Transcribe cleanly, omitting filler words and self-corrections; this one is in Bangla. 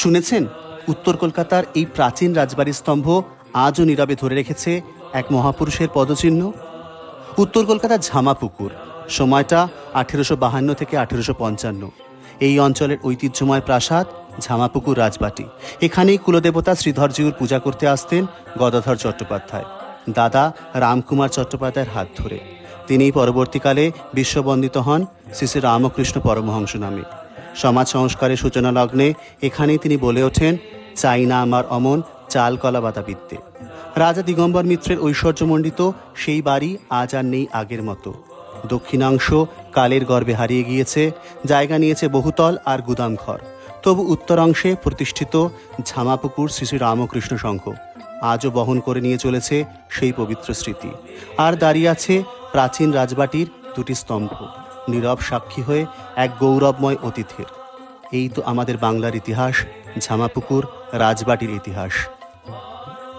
শুনেছেন, উত্তর কলকাতার এই প্রাচীন রাজবাড়ির স্তম্ভ আজও নীরবে ধরে রেখেছে এক মহাপুরুষের পদচিহ্ন। উত্তর কলকাতার ঝামাপুকুর, সময়টা 1852 থেকে 1855। এই অঞ্চলের ঐতিহ্যময় প্রাসাদ ঝামাপুকুর রাজবাটি। এখানেই কুলদেবতা শ্রীধরজিউর পূজা করতে আসতেন গদাধর চট্টোপাধ্যায়, দাদা রামকুমার চট্টোপাধ্যায়ের হাত ধরে। তিনিই পরবর্তীকালে বিশ্ববন্দিত হন শ্রী শ্রী রামকৃষ্ণ পরমহংস নামে। সমাজ সংস্কারের সূচনা লগ্নে এখানেই তিনি বলে ওঠেন, চাই না আমার অমন চাল কলা বাতা বিদ্যে। রাজা দিগম্বর মিত্রের ঐশ্বর্যমণ্ডিত সেই বাড়ি আজ আর নেই আগের মতো। দক্ষিণাংশ কালের গর্ভে হারিয়ে গিয়েছে, জায়গা নিয়েছে বহুতল আর গুদাম ঘর। তবু উত্তরাংশে প্রতিষ্ঠিত ঝামাপুকুর শ্রী শ্রী রামকৃষ্ণ সংঘ আজও বহন করে নিয়ে চলেছে সেই পবিত্র স্মৃতি। আর দাঁড়িয়ে আছে প্রাচীন রাজবাটির দুটি স্তম্ভ, নীরব সাক্ষী হয়ে এক গৌরবময় অতীতের। এই তো আমাদের বাংলার ইতিহাস, ঝামাপুকুর রাজবাটির ইতিহাস।